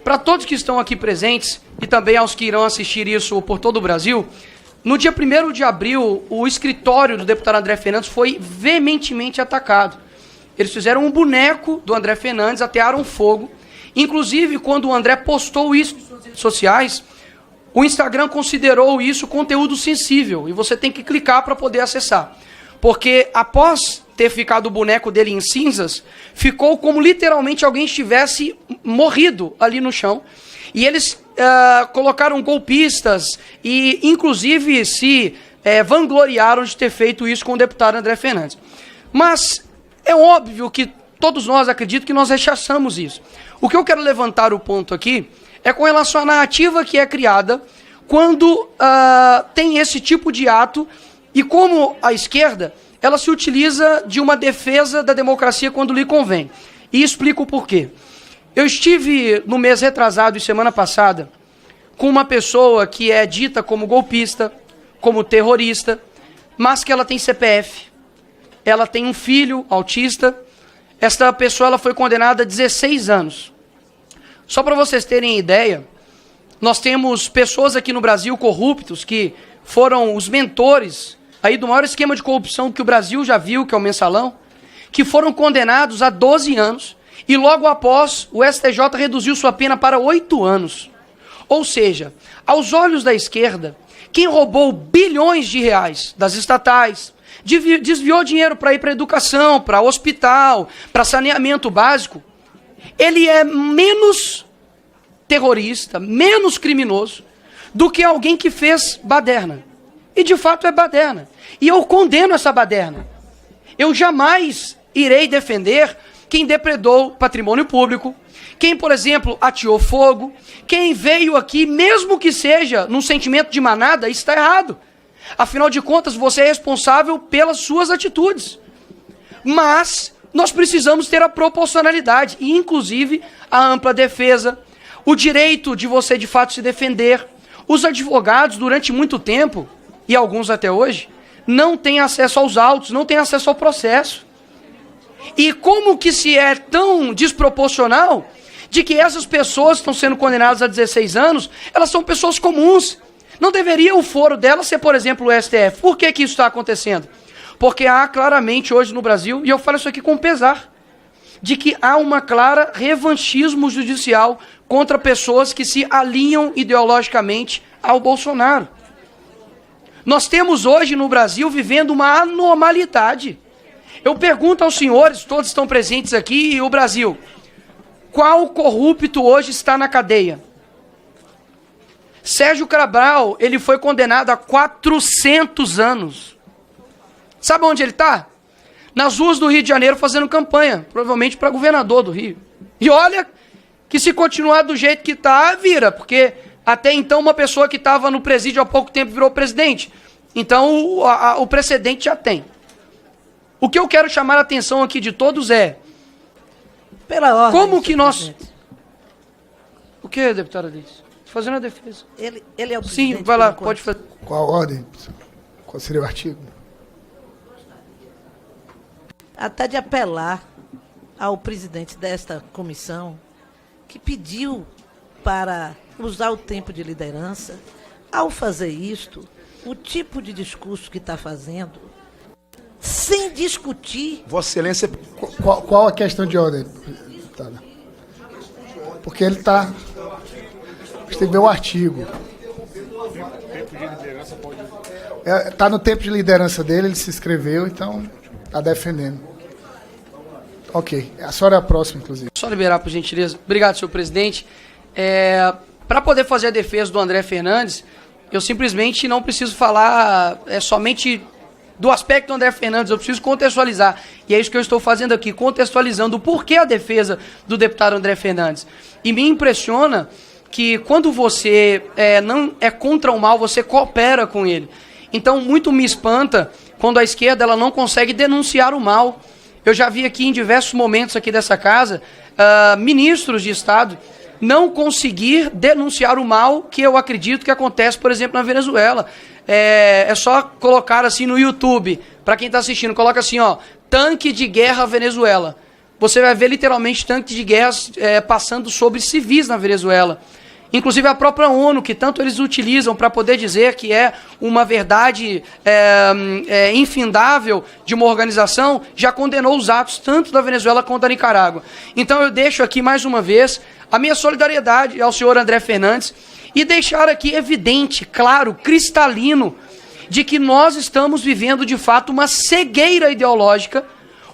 Para todos que estão aqui presentes e também aos que irão assistir isso por todo o Brasil, no dia 1º de abril, o escritório do deputado André Fernandes foi veementemente atacado. Eles fizeram um boneco do André Fernandes, atearam fogo. Inclusive, quando o André postou isso nas suas redes sociais, o Instagram considerou isso conteúdo sensível e você tem que clicar para poder acessar. Porque após ter ficado o boneco dele em cinzas, ficou como literalmente alguém estivesse morrido ali no chão. E eles colocaram golpistas e, inclusive, se vangloriaram de ter feito isso com o deputado André Fernandes. Mas é óbvio que todos nós acredito que nós rechaçamos isso. O que eu quero levantar o ponto aqui é com relação à narrativa que é criada quando tem esse tipo de ato e como a esquerda ela se utiliza de uma defesa da democracia quando lhe convém. E explico o porquê. Eu estive no mês retrasado e semana passada com uma pessoa que é dita como golpista, como terrorista, mas que ela tem CPF, ela tem um filho autista. Esta pessoa ela foi condenada a 16 anos. Só para vocês terem ideia, nós temos pessoas aqui no Brasil corruptos que foram os mentores aí do maior esquema de corrupção que o Brasil já viu, que é o Mensalão, que foram condenados a 12 anos e logo após o STJ reduziu sua pena para 8 anos. Ou seja, aos olhos da esquerda, quem roubou bilhões de reais das estatais, desviou dinheiro para ir para educação, para hospital, para saneamento básico, ele é menos terrorista, menos criminoso do que alguém que fez baderna. E de fato é baderna. E eu condeno essa baderna. Eu jamais irei defender quem depredou patrimônio público, quem, por exemplo, ateou fogo, quem veio aqui, mesmo que seja num sentimento de manada, está errado. Afinal de contas, você é responsável pelas suas atitudes. Mas nós precisamos ter a proporcionalidade e, inclusive, a ampla defesa, o direito de você, de fato, se defender. Os advogados, durante muito tempo, e alguns até hoje, não têm acesso aos autos, não têm acesso ao processo. E como que se é tão desproporcional de que essas pessoas que estão sendo condenadas a 16 anos, elas são pessoas comuns. Não deveria o foro delas ser, por exemplo, o STF. Por que que isso está acontecendo? Porque há claramente hoje no Brasil, e eu falo isso aqui com pesar, de que há uma clara revanchismo judicial contra pessoas que se alinham ideologicamente ao Bolsonaro. Nós temos hoje no Brasil vivendo uma anormalidade. Eu pergunto aos senhores, todos estão presentes aqui, e o Brasil, qual corrupto hoje está na cadeia? Sérgio Cabral, ele foi condenado a 400 anos. Sabe onde ele está? Nas ruas do Rio de Janeiro fazendo campanha, provavelmente para governador do Rio. E olha que se continuar do jeito que está, vira, porque até então uma pessoa que estava no presídio há pouco tempo virou presidente. Então o precedente já tem. O que eu quero chamar a atenção aqui de todos é... Pela ordem, como que nós... presidente. O que, deputada Alice? Fazendo a defesa. Ele é o presidente. Sim, vai lá, pode fazer. Qual a ordem? Qual seria o artigo? Até de apelar ao presidente desta comissão, que pediu para usar o tempo de liderança. Ao fazer isto, o tipo de discurso que está fazendo, sem discutir... Vossa Excelência... Qual a questão de ordem? Porque ele está... Você tem que ver o artigo. Está no tempo de liderança dele, ele se inscreveu, então está defendendo. Ok. A senhora é a próxima, inclusive. Só liberar, por gentileza. Obrigado, senhor presidente. Para poder fazer a defesa do André Fernandes, eu simplesmente não preciso falar somente do aspecto do André Fernandes, eu preciso contextualizar. E é isso que eu estou fazendo aqui, contextualizando o porquê a defesa do deputado André Fernandes. E me impressiona que quando você não é contra o mal, você coopera com ele. Então, muito me espanta quando a esquerda ela não consegue denunciar o mal. Eu já vi aqui em diversos momentos aqui dessa casa, ministros de Estado não conseguir denunciar o mal que eu acredito que acontece, por exemplo, na Venezuela. É só colocar assim no YouTube, para quem está assistindo, coloca assim, ó, tanque de guerra Venezuela. você vai ver literalmente tanques de guerra passando sobre civis na Venezuela. Inclusive a própria ONU, que tanto eles utilizam para poder dizer que é uma verdade infindável de uma organização, já condenou os atos tanto da Venezuela quanto da Nicarágua. Então eu deixo aqui mais uma vez a minha solidariedade ao senhor André Fernandes e deixar aqui evidente, claro, cristalino, de que nós estamos vivendo de fato uma cegueira ideológica,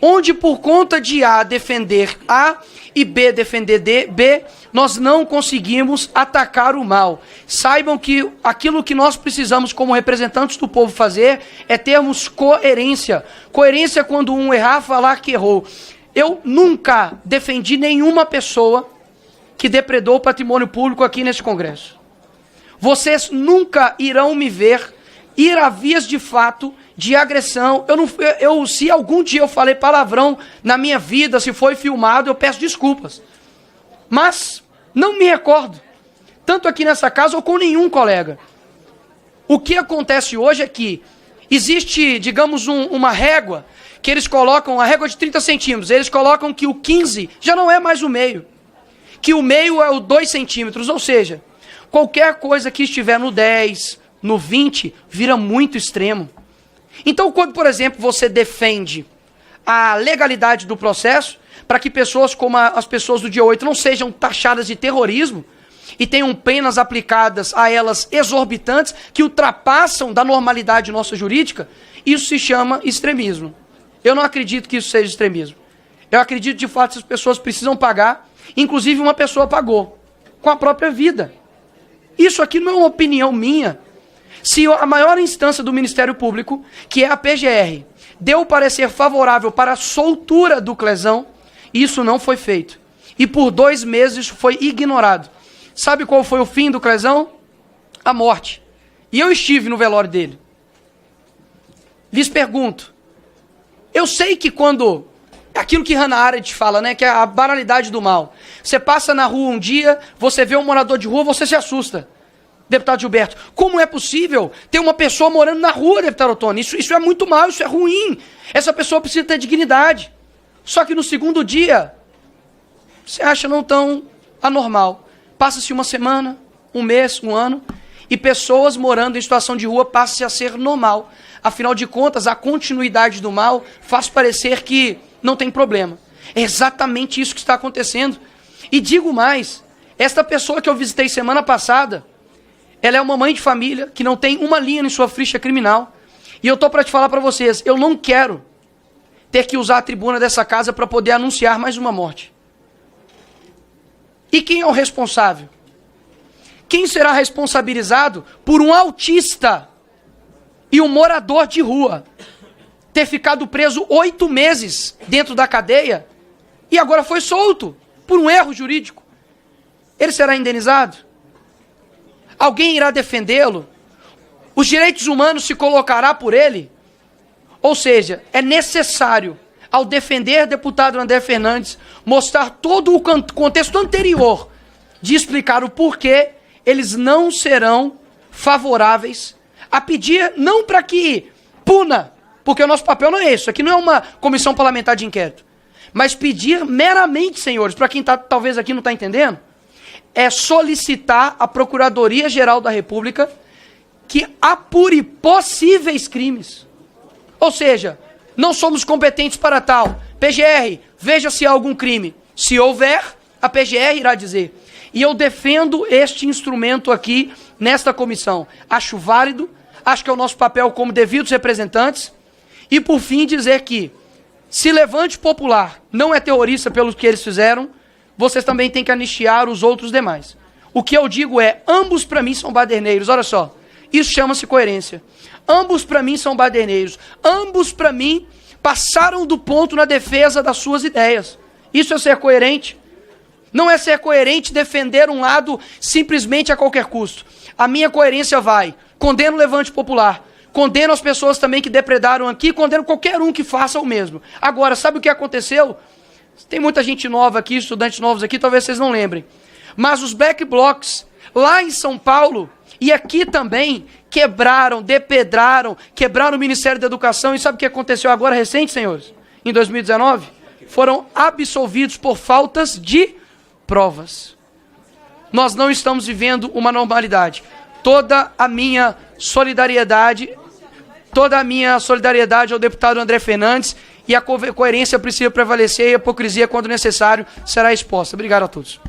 onde por conta de A defender A e B defender B, nós não conseguimos atacar o mal. Saibam que aquilo que nós precisamos como representantes do povo fazer é termos coerência. Coerência quando um errar, falar que errou. Eu nunca defendi nenhuma pessoa que depredou o patrimônio público aqui nesse Congresso. Vocês nunca irão me ver ir a vias de fato de agressão. Se algum dia eu falei palavrão na minha vida, se foi filmado, eu peço desculpas. Mas não me recordo, tanto aqui nessa casa ou com nenhum colega. O que acontece hoje é que existe, digamos, uma régua, que eles colocam, a régua de 30 centímetros, eles colocam que o 15 já não é mais o meio, que o meio é o 2 centímetros, ou seja, qualquer coisa que estiver no 10, no 20, vira muito extremo. Então, quando, por exemplo, você defende a legalidade do processo, para que pessoas como as pessoas do dia 8 não sejam taxadas de terrorismo e tenham penas aplicadas a elas exorbitantes, que ultrapassam da normalidade nossa jurídica, isso se chama extremismo. Eu não acredito que isso seja extremismo. Eu acredito, de fato, que as pessoas precisam pagar, inclusive uma pessoa pagou, com a própria vida. Isso aqui não é uma opinião minha. Se a maior instância do Ministério Público, que é a PGR, deu o parecer favorável para a soltura do Clezão, isso não foi feito. E por 2 meses isso foi ignorado. Sabe qual foi o fim do Clezão? A morte. E eu estive no velório dele. Lhes pergunto, eu sei que quando, aquilo que Hannah Arendt fala, né, que é a banalidade do mal. Você passa na rua um dia, você vê um morador de rua, você se assusta. Deputado Gilberto, como é possível ter uma pessoa morando na rua, deputado Ottoni? Isso é muito mal, isso é ruim. Essa pessoa precisa ter dignidade. Só que no segundo dia, você acha não tão anormal. Passa-se uma semana, um mês, um ano, e pessoas morando em situação de rua passam a ser normal. Afinal de contas, a continuidade do mal faz parecer que não tem problema. É exatamente isso que está acontecendo. E digo mais, esta pessoa que eu visitei semana passada, ela é uma mãe de família que não tem uma linha em sua ficha criminal. E eu estou para te falar para vocês, eu não quero ter que usar a tribuna dessa casa para poder anunciar mais uma morte. E quem é o responsável? Quem será responsabilizado por um autista e um morador de rua ter ficado preso 8 meses dentro da cadeia e agora foi solto por um erro jurídico? Ele será indenizado? Alguém irá defendê-lo? Os direitos humanos se colocará por ele? Ou seja, é necessário, ao defender deputado André Fernandes, mostrar todo o contexto anterior de explicar o porquê eles não serão favoráveis a pedir, não para que puna, porque o nosso papel não é isso, aqui não é uma comissão parlamentar de inquérito, mas pedir meramente, senhores, para quem talvez aqui não está entendendo, é solicitar à Procuradoria-Geral da República que apure possíveis crimes. Ou seja, não somos competentes para tal. PGR, veja se há algum crime. Se houver, a PGR irá dizer. E eu defendo este instrumento aqui, nesta comissão. Acho válido, acho que é o nosso papel como devidos representantes. E, por fim, dizer que, se Levante Popular não é terrorista pelo que eles fizeram, vocês também têm que anistiar os outros demais. O que eu digo é, ambos para mim são baderneiros, olha só, isso chama-se coerência. Ambos para mim são baderneiros, ambos para mim passaram do ponto na defesa das suas ideias. Isso é ser coerente. Não é ser coerente defender um lado simplesmente a qualquer custo. A minha coerência vai, condeno o Levante Popular, condeno as pessoas também que depredaram aqui, condeno qualquer um que faça o mesmo. Agora, sabe o que aconteceu? Tem muita gente nova aqui, estudantes novos aqui, talvez vocês não lembrem. Mas os Black Blocs, lá em São Paulo, e aqui também, quebraram, depedraram, quebraram o Ministério da Educação. E sabe o que aconteceu agora recente, senhores? Em 2019? foram absolvidos por faltas de provas. Nós não estamos vivendo uma normalidade. Toda a minha solidariedade ao deputado André Fernandes, e a coerência precisa prevalecer, e a hipocrisia, quando necessário, será exposta. Obrigado a todos.